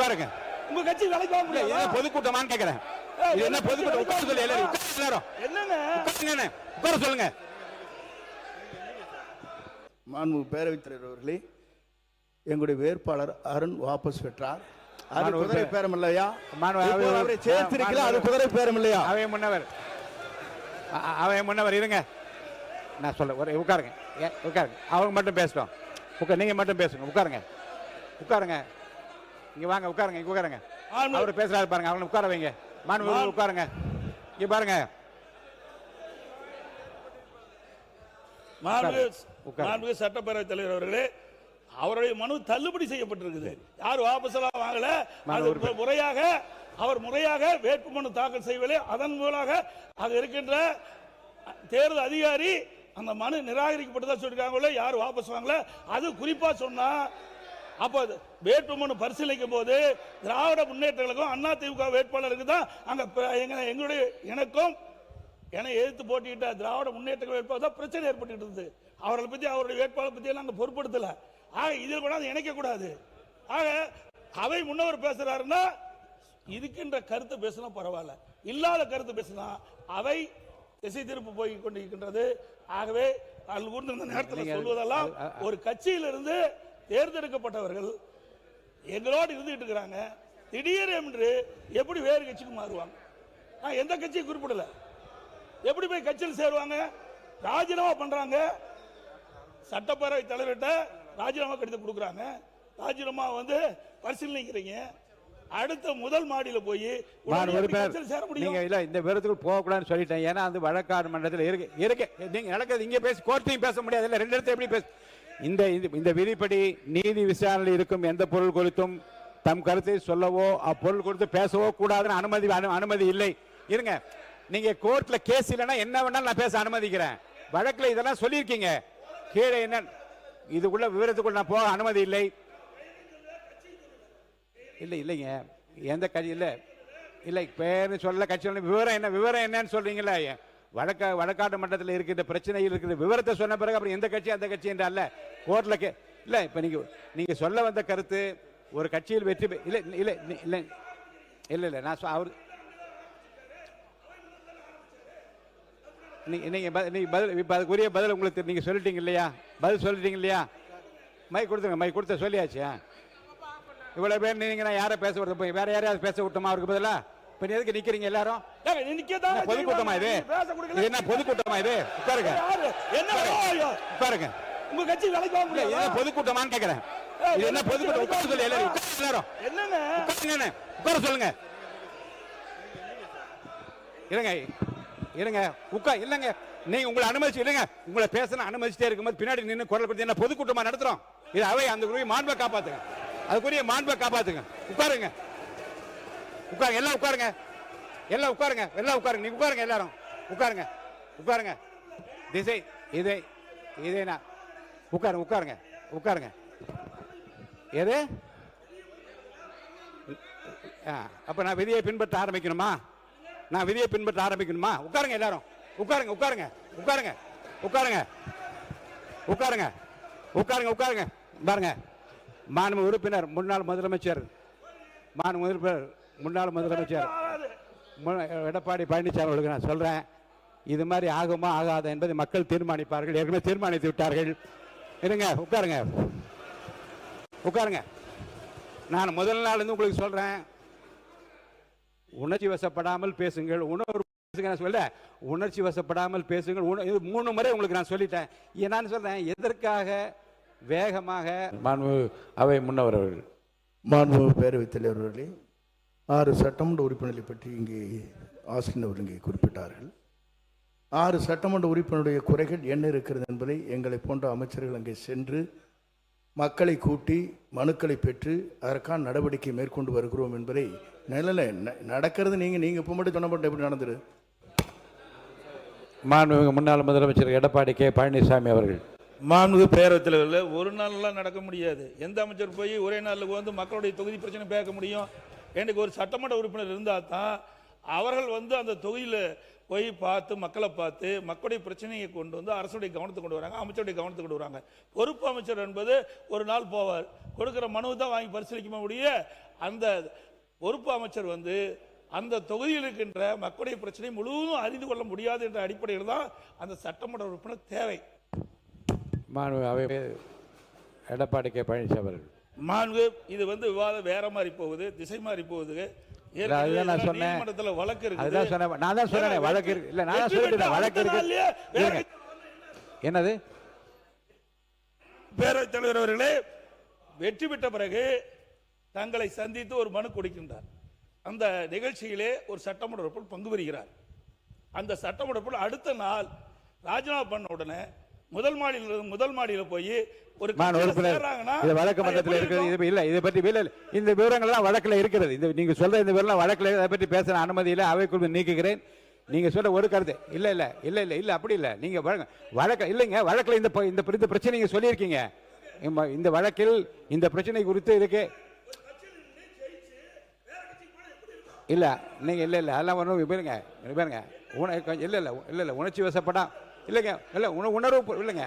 உட்காருங்க. உங்க கட்சி வேலைக்கு வாங்க முடியாது. என்ன பொதுக்கூட்டமான்னு கேக்குறேன். இது என்ன பொதுக்கூட்டம்? உட்கார சொல்லி எல்லாரும் என்னங்க உட்கார சொல்லுங்க. மாண்பு பேரவைத் தலைவர் அவர்களே, எங்களுடைய வேட்பாளர் அருண் வாபஸ் பெற்றார். அது குதிரை பேரம் இல்லையா? அவரை சேர்த்திருக்கல, அது குதிரை பேரம் இல்லையா? அவை முன்னவர் இருங்க, நான் சொல்ல உட்காருங்க. உட்காருங்க, அவங்க மட்டும் பேசட்டும். நீங்க மட்டும் பேசுங்க. உட்காருங்க, உட்காருங்க. இங்க வாங்க, உட்காருங்க. இங்க உட்காருங்க. அவர் பேசுறாரு பாருங்க, அவங்களை உட்கார வைங்க. மாண்பு உட்காருங்க. இங்க பாருங்க. மாண்பு சட்டப்பேரவை தலைவர் அவர்களே, அவருடைய மனு தள்ளுபடி செய்யப்பட்டிருக்குது. யார் வாபஸ் எல்லாம் வாங்கல. அவர் முறையாக வேட்புமனு தாக்கல் செய்யவில்லை. அதன் மூலமாக அது இருக்கின்ற தேர்தல் அதிகாரி அந்த மனு நிராகரிக்கப்பட்டதா சொல்லிருக்காங்களோ, யார் வாபஸ் வாங்கல. அது குறிப்பா சொன்னா, அப்போ வேட்புமனு பரிசீலிக்கும் போது திராவிட முன்னேற்ற கழகம் அதிமுக வேட்பாளருக்கு தான் அங்க எங்களுடைய எனக்கும் என எதிர்த்து போட்டியிட்ட திராவிட முன்னேற்ற வேட்பாளர் தான் பிரச்சனை ஏற்பட்டு இருந்தது. அவர்களை பத்தி, அவருடைய வேட்பாளர் பத்தி எல்லாம் பொருட்படுத்தல. ஆக இதில் கூட இணைக்க கூடாது. ஆக அவை முன்னவர் பேசுறாருன்னா இதுக்கின்ற கருத்து பேசினா பரவாயில்ல, இல்லாத கருத்து பேசினா அவை திசை திருப்பு போய் கொண்டிருக்கின்றது. ஆகவே இந்த நேரத்தில் சொல்வதெல்லாம், ஒரு கட்சியிலிருந்து தேர்ந்தெடுக்கப்பட்டவர்கள் எங்களோடு இருந்துட்டு இருக்கிறாங்க, திடீர் என்று எப்படி வேறு கட்சிக்கு மாறுவாங்க? நான் எந்த கட்சியை குறிப்பிடல. எப்படி போய் கட்சியில் சேருவாங்க? ராஜினாமா பண்றாங்க. சட்டப்பேரவை தலைவர்கிட்ட ராஜினாமா கடிதம் கொடுக்குறாங்க. ராஜினாமா பரிசீலிக்கிறீங்க. அடுத்த முதல் மாடியில போய் சேர முடியும். இந்த விவரத்துக்கு போக கூடாதுன்னு சொல்லிட்டேன். ஏன்னா அந்த வழக்காடு மன்றத்தில் இருக்கு. நீங்க நடக்கிறது இங்க பேசி கோர்ட்டையும் பேச முடியாது. இல்ல ரெண்டு இடத்துல எப்படி பேச? இந்த விதிப்படி நீதி விசாரணையில் இருக்கும் எந்த பொருள் குறித்தும் தம் கருத்தை சொல்லவோ அப்பொருள் குறித்து பேசவோ கூடாதுன்னு அனுமதி இல்லை. இருங்க, நீங்க கோர்ட்ல கேஸ் இல்லைன்னா என்ன வேணாலும் நான் பேச அனுமதிக்கிறேன். வழக்குல இதெல்லாம் சொல்லியிருக்கீங்க. கீழே என்ன இதுக்குள்ள விவரத்துக்குள்ள நான் போக அனுமதி இல்லை. இல்லைங்க, எந்த கட்சி இல்லை பேரு சொல்ல கட்சி விவரம் என்னன்னு சொல்றீங்களா? வழக்காட்டு மன்றத்தில் இருக்கிற பிரச்சனையில் இருக்கிற விவரத்தை சொன்ன பிறகு அப்புறம் எந்த கட்சி அந்த கட்சி என்ற அல்ல கோர்ட்ல இல்ல. இப்ப நீங்க சொல்ல வந்த கருத்து ஒரு கட்சியில் வெற்றி இல்ல நான் அவர் அதுக்குரிய பதில் உங்களுக்கு நீங்க சொல்லிட்டீங்க இல்லையா? பதில் சொல்லிட்டீங்க இல்லையா? மை கொடுத்த சொல்லியாச்சு. இவ்வளவு பேர் நீங்க யாரை பேச விடுறது? போய் வேற யாரையாவது பேச விட்டோமா அவருக்கு பதிலா? இப்ப எதுக்கு நிக்கிறீங்க எல்லாரும்? பொதுக்கூட்டமா இது? என்ன பொதுக்கூட்டமா இது? உட்காருங்க, உட்காருங்க. உங்க கட்சி வேலைக்கு வாங்க முடியாது. என்ன பொதுக்கூட்டமான்னு கேக்குறேன். இது என்ன பொதுக்கூட்டம்? உட்கார சொல்லி எல்லாரும் என்னங்க உட்கார சொல்லுங்க. இருங்க இல்லங்க, நீங்க உங்களை அனுமதிச்சு இல்லங்க, உங்களை பேசணும் அனுமதிச்சுட்டே இருக்கும்போது பின்னாடி நின்று குரல் கொடுத்து என்ன பொதுக்கூட்டமா நடத்துறோம்? இது அவை அந்த மாண்பை காப்பாத்துங்க. அதுக்குரிய மாண்பை காப்பாத்துங்க. உட்காருங்க, எல்லாம் உட்காருங்க. நீங்க உட்காருங்க, எல்லாரும் உட்காருங்க. திசை இதே நான் உட்காருங்க. எது அப்ப நான் விதியை பின்பற்ற ஆரம்பிக்கணுமா? உட்காருங்க, எல்லாரும் உட்காருங்க. பாருங்க, மாண்பு உறுப்பினர் முன்னாள் முதலமைச்சர் எடப்பாடி பழனிசாமி அவர்களுக்கு நான் சொல்றேன், இது மாதிரி ஆகுமா ஆகாத என்பதை மக்கள் தீர்மானிப்பார்கள். ஏற்கனவே தீர்மானித்து விட்டார்கள். இருங்க, உட்காருங்க. நான் முதல் நாள் இருந்து உங்களுக்கு சொல்றேன், உணர்ச்சி வசப்படாமல் பேசுங்கள். உணர்ச்சி வசப்படாமல் பேசுங்கள். 3 முறை உங்களுக்கு நான் சொல்லிட்டேன். நான் சொல்றேன், எதற்காக வேகமாக? மாண்பு அவை முன்னவர் அவர்கள். மாண்பு பேரவைத் தலைவர் அவர்களே, 6 சட்டமன்ற உறுப்பினர்களை பற்றி இங்கே ஆசிரியர் இங்கே குறிப்பிட்டார்கள். 6 சட்டமன்ற உறுப்பினருடைய குறைகள் என்ன இருக்கிறது என்பதை எங்களை போன்ற அமைச்சர்கள் அங்கே சென்று மக்களை கூட்டி மனுக்களை பெற்று அதற்கான நடவடிக்கை மேற்கொண்டு வருகிறோம் என்பதை நடக்கிறது. நீங்க இப்போ மட்டும் சொன்னப்பட்ட எப்படி நடந்துரு? மாண்புமிகு முன்னாள் முதலமைச்சர் எடப்பாடி கே பழனிசாமி அவர்கள். மாண்புமிகு பேரவைத் தலைவர்கள், ஒரு நாள்லாம் நடக்க முடியாது. எந்த அமைச்சர் போய் ஒரே நாளில் மக்களுடைய தொகுதி பிரச்சனை பேச முடியும்? எனக்கு ஒரு சட்டமன்ற உறுப்பினர் இருந்தால் தான் அவர்கள் அந்த தொகுதியில் போய் பார்த்து மக்களை பார்த்து மக்களுடைய பிரச்சனையை கொண்டு அரசுடைய கவனத்துக்கு கொண்டு வராங்க, அமைச்சருடைய கவனத்துக்கு கொண்டு வராங்க. பொறுப்பு அமைச்சர் என்பது ஒரு நாள் போவார், கொடுக்குற மனு தான் வாங்கி பரிசீலிக்க முடிய அந்த பொறுப்பு அமைச்சர் வந்து அந்த தொகுதியில் இருக்கின்ற மக்களுடைய பிரச்சனை முழுவதும் அறிந்து கொள்ள முடியாது என்ற அடிப்படையில் தான் அந்த சட்டமன்ற உறுப்பினர் தேவை. எடப்பாடி கே பழனிசாமி அவர்கள் மாண்பு இது வந்து விவாதம் வேற மாதிரி போகுது, திசை மாதிரி போகுது. நீதிமன்றத்தில் வழக்கு இருக்கு. நான் தான் சொன்னேன் வழக்கு இருக்கு. இல்ல நான் சொல்லிட்டேன் வழக்கு இருக்கு. என்னது பேரவைத் தலைவர் அவர்களே வெற்றி பெற்ற பிறகு தங்களை சந்தித்து ஒரு மனு கொடுக்கின்றார். அந்த நிகழ்ச்சியிலே ஒரு சட்டமன்ற உறுப்பினர் பங்கு பெறுகிறார். அந்த சட்டமன்ற உறுப்பினர் அடுத்த நாள் ராஜினாமா பண்ண உடனே முதல் மாடியில போய் ஒரு வழக்கு மன்றத்தில் இருக்கிறது. இல்ல இதை பற்றி இந்த விவரங்கள் எல்லாம் வழக்கில் இருக்கிறது. இந்த நீங்க சொல்ற இந்த விவரம் வழக்கில் அதை பற்றி பேச அனுமதி இல்லை. அவைக்குள் நீக்குகிறேன். நீங்க சொல்ற ஒரு கருத்து இல்ல இல்ல இல்ல இல்ல இல்ல அப்படி இல்ல. நீங்க வழக்கு இல்லைங்க, வழக்கில் இந்த பிரச்சனை நீங்க சொல்லியிருக்கீங்க. இந்த வழக்கில் இந்த பிரச்சனை குறித்து இருக்கு இல்ல நீங்க இல்ல இல்ல அதெல்லாம் ஒன்றும் பாருங்க இல்ல இல்ல இல்ல இல்ல உணர்ச்சி வசப்படா இல்லைங்க இல்ல உணர்வு இல்லைங்க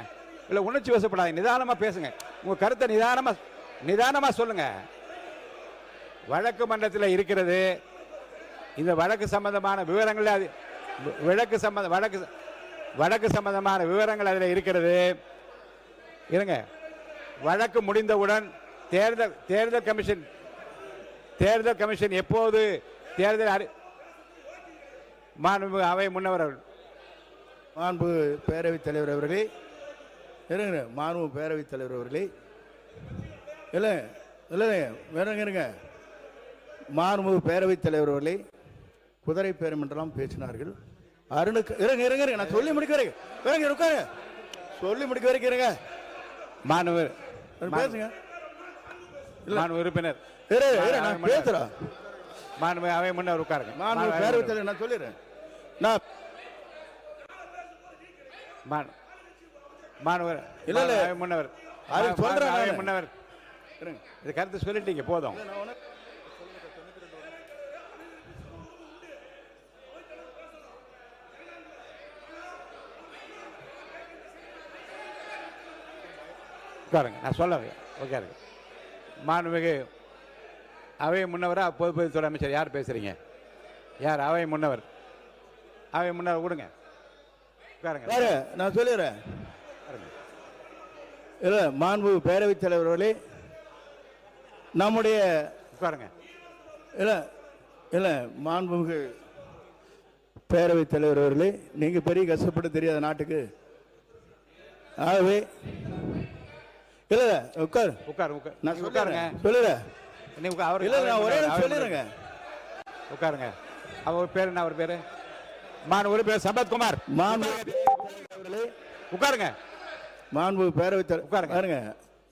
இல்ல உணர்ச்சி வசப்படாது. நிதானமா பேசுங்க. உங்க கருத்தை நிதானமா சொல்லுங்க. வழக்கு மன்றத்தில் இருக்கிறது. இந்த வழக்கு சம்பந்தமான விவரங்கள் வழக்கு சம்பந்தமான விவரங்கள் அதில் இருக்கிறது. இருங்க, வழக்கு முடிந்தவுடன் தேர்தல் கமிஷன் எப்போது தேர்தல் மாண்பு அவை முன்னவர் மாண்பு பேரவைத் தலைவர் அவர்களே இருங்க, மாண்பு பேரவைத் தலைவர் அவர்களே இல்லை இல்லை இருங்க, மாண்பு பேரவைத் தலைவர் அவர்களே குதிரை பேரம் என்றெல்லாம் பேசினார்கள். அருணுக்கு இருங்க இருங்க நான் சொல்லி முடிக்க வரைக்கும் இருக்காரு சொல்லி முடிக்க வரைக்கும் இருங்க. மாணவர் பேசுங்க. மாணவ உறுப்பினர் நான் பேசுறேன். மாண்பு அவை முன்னவர் உட்காருங்க. மாண்பு பேரவைத் தலைவர் நான் சொல்லிடுறேன். நான் மாணவர் இல்ல இல்ல முன்னவர் அது சொல்றேன். முன்னவர் இது கருத்து சொல்லிட்டீங்க போதும். உட்காருங்க, நான் சொல்ல உட்காருங்க. மாண்புமிகு அவை முன்னவரா பொதுப்பணித்துறை அமைச்சர் யார் பேசுறீங்க? யார் அவை முன்னவர்? அவை முன்னவர் கொடுங்க. நான் சொல்லிடுறேன். இல்ல மாண்பு பேரவைத் தலைவர் அவர்களே நம்முடைய உட்காருங்க. இல்ல இல்ல மாண்புமிகு பேரவைத் தலைவர் அவர்களே நீங்க பெரிய கஷ்டப்பட்டு தெரியாத நாட்டுக்கு. ஆகவே இல்ல உட்காரு நான் உட்காருங்க சொல்லுறேன். சொல்லிடுறேங்க. உட்காருங்க. அவர் பேரு என்ன? அவர் பேரு மாண்பு பேர் சம்பத்குமார். மாண்பு உட்காருங்க. மாண்பு பேரவைத் தலைவர் உட்காருங்க.